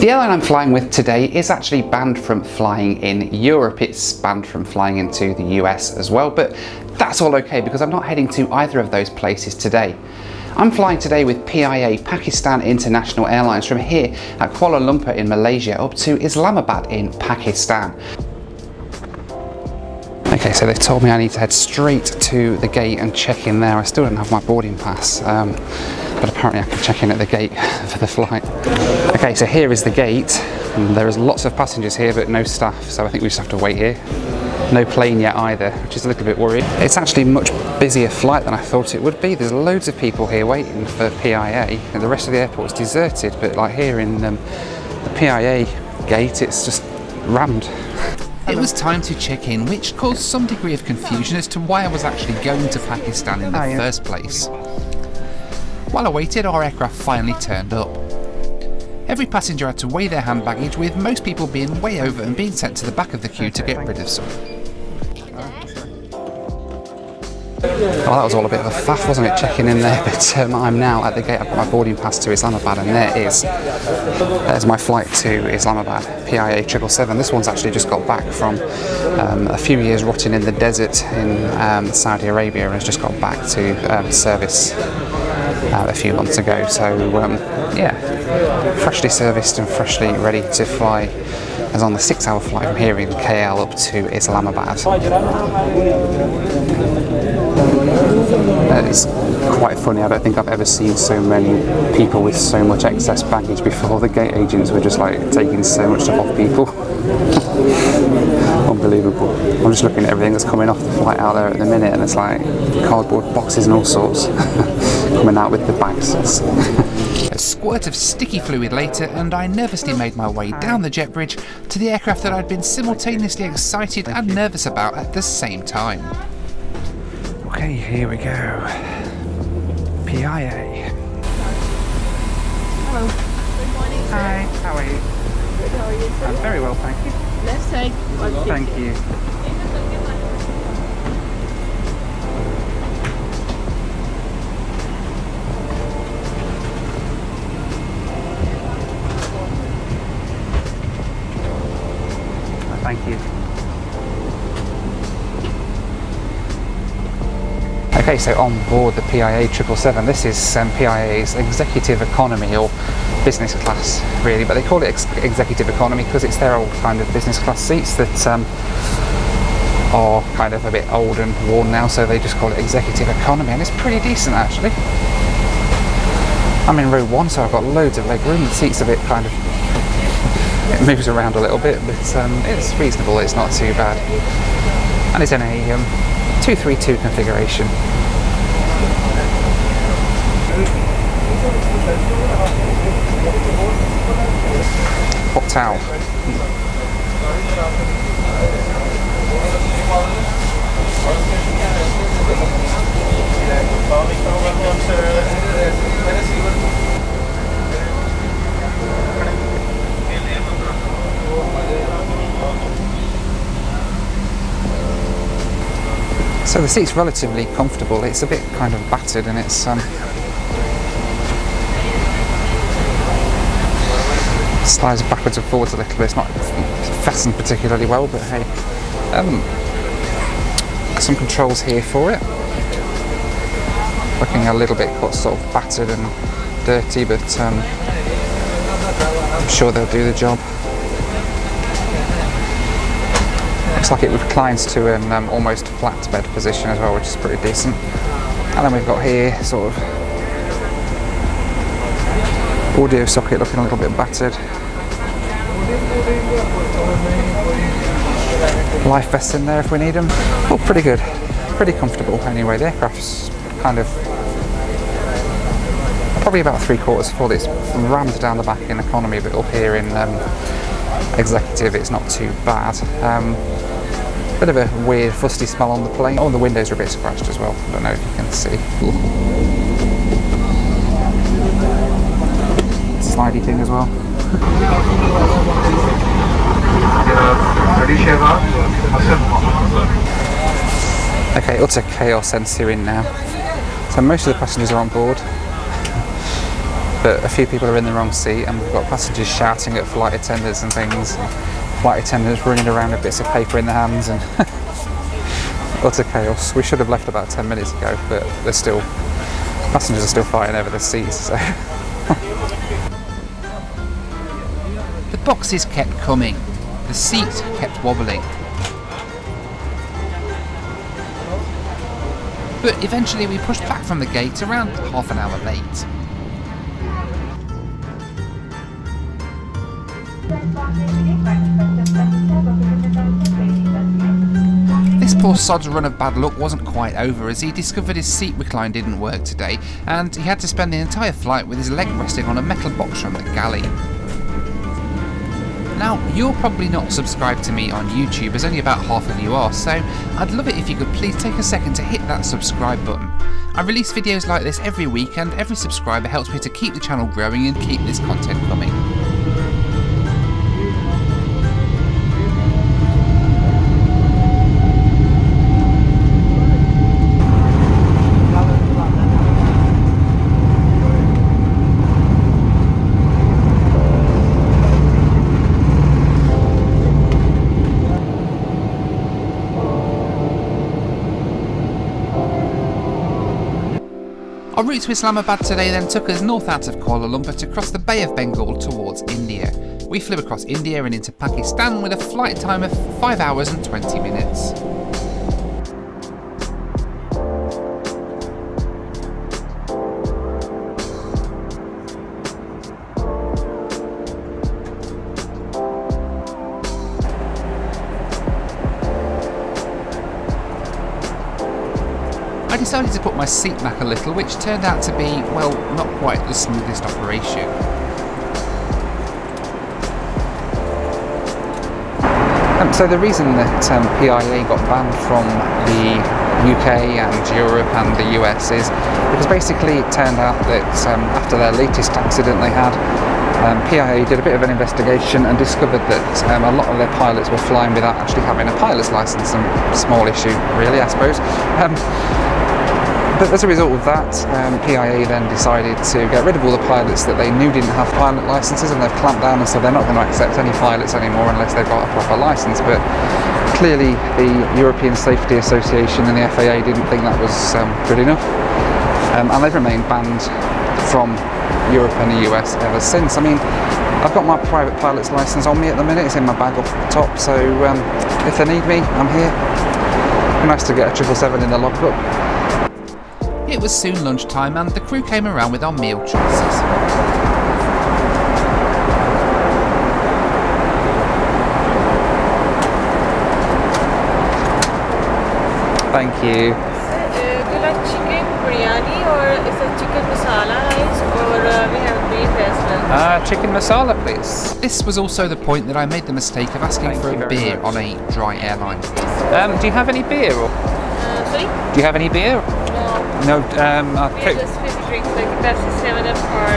The airline I'm flying with today is actually banned from flying in Europe. It's banned from flying into the US as well, but that's all okay because I'm not heading to either of those places today. I'm flying today with PIA Pakistan International Airlines from here at Kuala Lumpur in Malaysia up to Islamabad in Pakistan. Okay, so they've told me I need to head straight to the gate and check in there. I still don't have my boarding pass, but apparently I can check in at the gate for the flight. Okay, so here is the gate. There is lots of passengers here, but no staff, so I think we just have to wait here. No plane yet either, which is a little bit worrying. It's actually a much busier flight than I thought it would be. There's loads of people here waiting for PIA, and the rest of the airport's deserted, but like here in the PIA gate, it's just rammed. It was time to check in, which caused some degree of confusion as to why I was actually going to Pakistan in the first place. While I waited, our aircraft finally turned up. Every passenger had to weigh their hand baggage, with most people being way over and being sent to the back of the queue to get rid of some. Well, that was all a bit of a faff, wasn't it, checking in there, but I'm now at the gate. I've got my boarding pass to Islamabad, and there's my flight to Islamabad, PIA 777. This one's actually just got back from a few years rotting in the desert in Saudi Arabia, and has just got back to service a few months ago. So yeah, freshly serviced and freshly ready to fly. I was on the 6-hour flight from here in KL up to Islamabad. It's quite funny, I don't think I've ever seen so many people with so much excess baggage before. The gate agents were just like taking so much stuff off people. Unbelievable. I'm just looking at everything that's coming off the flight out there at the minute, and it's like cardboard boxes and all sorts coming out with the bags. A squirt of sticky fluid later, and I nervously made my way down the jet bridge to the aircraft that I'd been simultaneously excited and nervous about at the same time. Okay, here we go. PIA. Hello. Good morning. Hi, how are you? Good, how are you, sir? I'm very well, thank you. Left side. Thank you. Thank you. Okay, so on board the PIA 777, this is PIA's executive economy, or business class really, but they call it executive economy because it's their old kind of business class seats that are kind of a bit old and worn now, so they just call it executive economy, and it's pretty decent actually. I'm in row 1, so I've got loads of leg room. The seat's a bit kind of, it moves around a little bit, but it's reasonable, it's not too bad. And it's in a 232 configuration. Hot towel. So the seat's relatively comfortable. It's a bit kind of battered, and it's slides backwards and forwards a little bit. It's not fastened particularly well, but hey, some controls here for it. Looking a little bit sort of battered and dirty, but I'm sure they'll do the job. Looks like it reclines to an almost flat bed position as well, which is pretty decent. And then we've got here sort of audio socket looking a little bit battered. Life vests in there if we need them. Well, pretty good, pretty comfortable anyway. The aircraft's kind of probably about 3/4 full. It's rammed down the back in economy, but up here in executive it's not too bad. Bit of a weird fusty smell on the plane. Oh, and the windows are a bit scratched as well. I don't know if you can see. Slidey thing as well. Okay, utter chaos ensuing now. So most of the passengers are on board. but a few people are in the wrong seat, and we've got passengers shouting at flight attendants and things, and flight attendants running around with bits of paper in their hands, and utter chaos. We should have left about 10 minutes ago, but passengers are still fighting over the seats, so. The boxes kept coming, the seat kept wobbling. But eventually we pushed back from the gate around half an hour late. This poor sod's run of bad luck wasn't quite over, as he discovered his seat recline didn't work today, and he had to spend the entire flight with his leg resting on a metal box from the galley. Now, you're probably not subscribed to me on YouTube, as only about half of you are, so I'd love it if you could please take a second to hit that subscribe button. I release videos like this every week, and every subscriber helps me to keep the channel growing and keep this content coming. Our route to Islamabad today then took us north out of Kuala Lumpur to cross the Bay of Bengal towards India. We flew across India and into Pakistan with a flight time of 5 hours and 20 minutes. I decided to put my seat back a little, which turned out to be, well, not quite the smoothest operation. So the reason that PIA got banned from the UK and Europe and the US is because basically it turned out that after their latest accident they had, PIA did a bit of an investigation and discovered that a lot of their pilots were flying without actually having a pilot's license. Some small issue really, I suppose. But as a result of that, PIA then decided to get rid of all the pilots that they knew didn't have pilot licenses, and they've clamped down and said they're not going to accept any pilots anymore unless they've got a proper license. But clearly the European Safety Association and the FAA didn't think that was good enough, and they've remained banned from Europe and the US ever since. I mean, I've got my private pilot's license on me at the minute, it's in my bag off the top, so if they need me, I'm here. It'd be nice to get a 777 in the logbook. It was soon lunchtime and the crew came around with our meal choices. Thank you. Do you like chicken biryani, or is it chicken masala rice, or we have beef as well? Chicken masala, please. This was also the point that I made the mistake of asking Thank for you a very beer much. on a dry airline. Do you have any beer? Or Sorry? do you have any beer? No. No. We have just fizzy drinks like Pepsi 7-Up or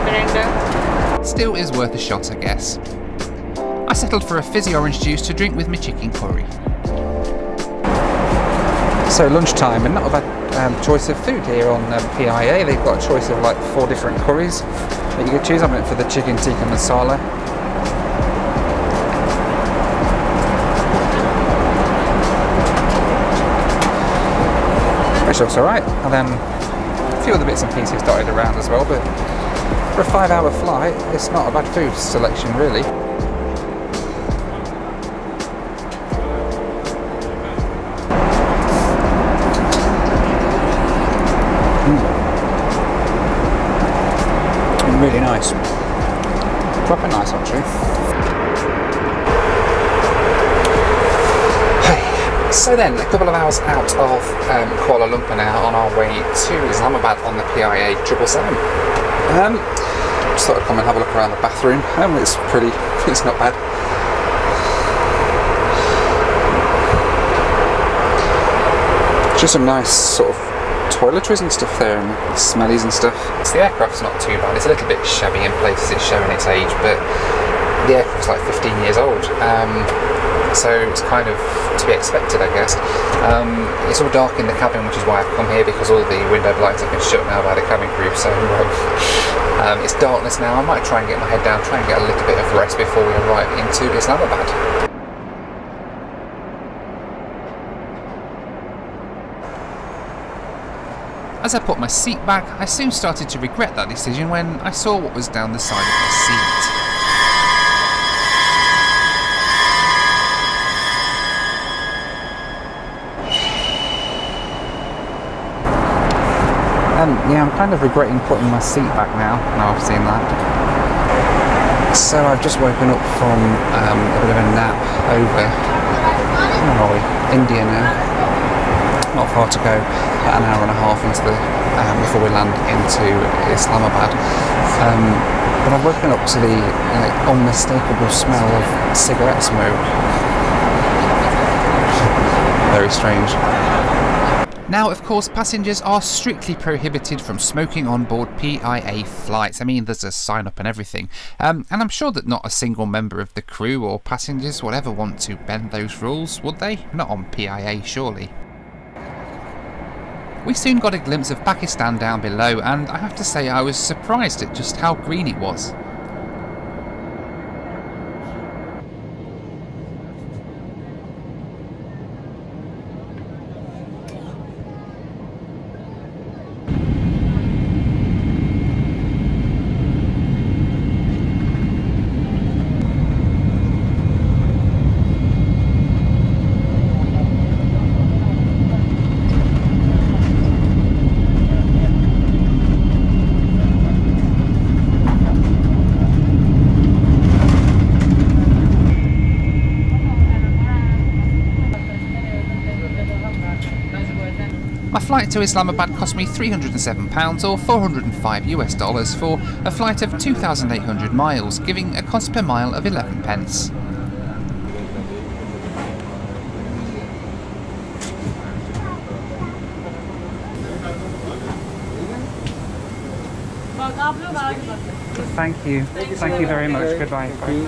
Mirinda. Still is worth a shot, I guess. I settled for a fizzy orange juice to drink with my chicken curry. So lunchtime, and not a bad choice of food here on PIA. They've got a choice of like 4 different curries that you could choose. I went for the chicken tikka masala. Which looks alright, and then a few other bits and pieces dotted around as well, but for a 5-hour flight it's not a bad food selection really. Really nice. Proper nice actually. So then, a couple of hours out of Kuala Lumpur now, on our way to Islamabad on the PIA 777. Just thought I'd come and have a look around the bathroom. It's not bad. Just some nice sort of toiletries and stuff there, and smellies and stuff. The aircraft's not too bad. It's a little bit shabby in places, it's showing its age, but the aircraft's like 15 years old. so it's kind of to be expected, I guess. It's all dark in the cabin, which is why I've come here, because all the window blinds have been shut now by the cabin crew, so it's darkness now. I might try and get my head down, try and get a little bit of rest before we arrive into Islamabad. As I put my seat back, I soon started to regret that decision when I saw what was down the side of my seat. Yeah, I'm kind of regretting putting my seat back now I've seen that. So I've just woken up from a bit of a nap over, where are we? India now. Not far to go, about an hour and a half into the before we land into Islamabad. But I've woken up to the unmistakable smell of cigarette smoke. Very strange. Now, of course, passengers are strictly prohibited from smoking on board PIA flights. I mean, there's a sign up and everything. And I'm sure that not a single member of the crew or passengers would ever want to bend those rules, would they? Not on PIA, surely. We soon got a glimpse of Pakistan down below, and I have to say I was surprised at just how green it was. My flight to Islamabad cost me £307 or $405 for a flight of 2,800 miles, giving a cost per mile of 11 pence. Thank you. Thank you very much. Goodbye. Bye.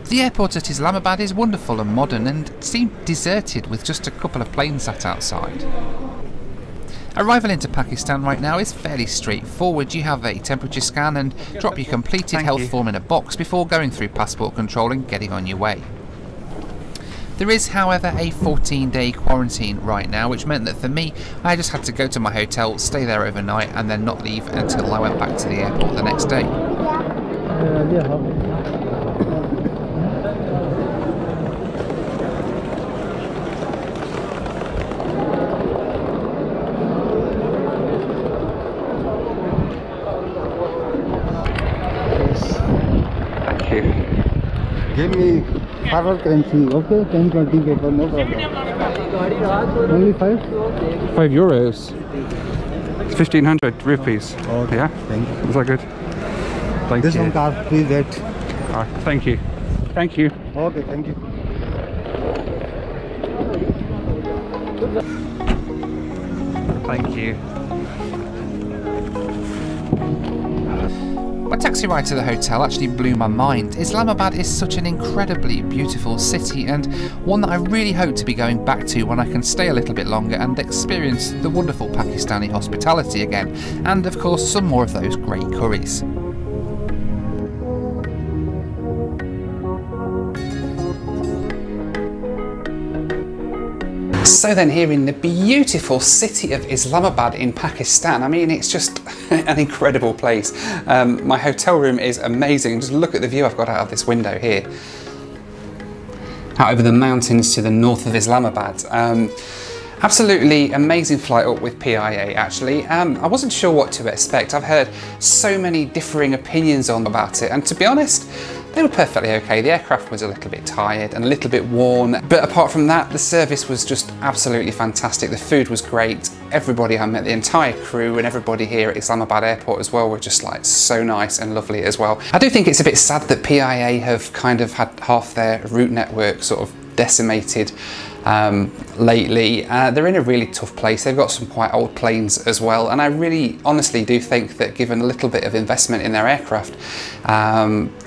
The airport at Islamabad is wonderful and modern and seemed deserted with just a couple of planes sat outside. Arrival into Pakistan right now is fairly straightforward. You have a temperature scan and drop your completed health form in a box before going through passport control and getting on your way. There is, however, a 14-day quarantine right now, which meant that for me, I just had to go to my hotel, stay there overnight and then not leave until I went back to the airport the next day. Give me hard currency, okay? 10, 20 paper, no problem. Only 5? €5. It's 1,500 rupees. Okay, yeah? Thank you. Is that good? Thank this you. one card, please wait. Thank you. Thank you. Okay, thank you. Thank you. My taxi ride to the hotel actually blew my mind. Islamabad is such an incredibly beautiful city and one that I really hope to be going back to when I can stay a little bit longer and experience the wonderful Pakistani hospitality again, and of course some more of those great curries. So then, here in the beautiful city of Islamabad in Pakistan, I mean, it's just an incredible place. My hotel room is amazing. Just look at the view I've got out of this window here. Out over the mountains to the north of Islamabad. Absolutely amazing flight up with PIA, actually. I wasn't sure what to expect. I've heard so many differing opinions about it, and to be honest, they were perfectly okay. The aircraft was a little bit tired and a little bit worn, but apart from that, the service was just absolutely fantastic. The food was great. Everybody I met, the entire crew and everybody here at Islamabad Airport as well, were just like so nice and lovely as well. I do think it's a bit sad that PIA have kind of had half their route network sort of decimated lately. They're in a really tough place. They've got some quite old planes as well, and I really honestly do think that given a little bit of investment in their aircraft,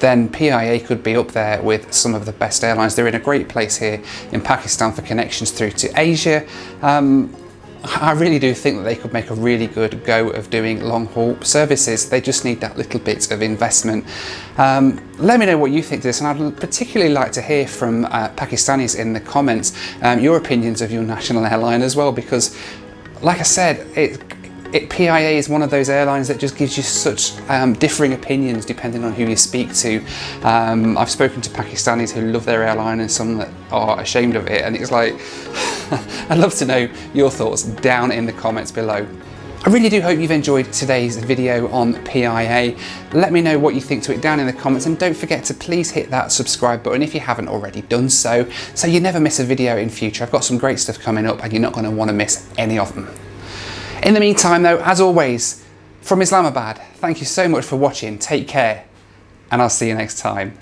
then PIA could be up there with some of the best airlines. They're in a great place here in Pakistan for connections through to Asia. I really do think that they could make a really good go of doing long haul services. They just need that little bit of investment. Let me know what you think of this, and I'd particularly like to hear from Pakistanis in the comments, your opinions of your national airline as well, because like I said, PIA is one of those airlines that just gives you such differing opinions depending on who you speak to. I've spoken to Pakistanis who love their airline and some that are ashamed of it, and it's like, I'd love to know your thoughts down in the comments below. I really do hope you've enjoyed today's video on PIA. Let me know what you think to it down in the comments, and don't forget to please hit that subscribe button if you haven't already done so you never miss a video in future. I've got some great stuff coming up and you're not going to want to miss any of them. In the meantime though, as always, from Islamabad, thank you so much for watching, take care, and I'll see you next time.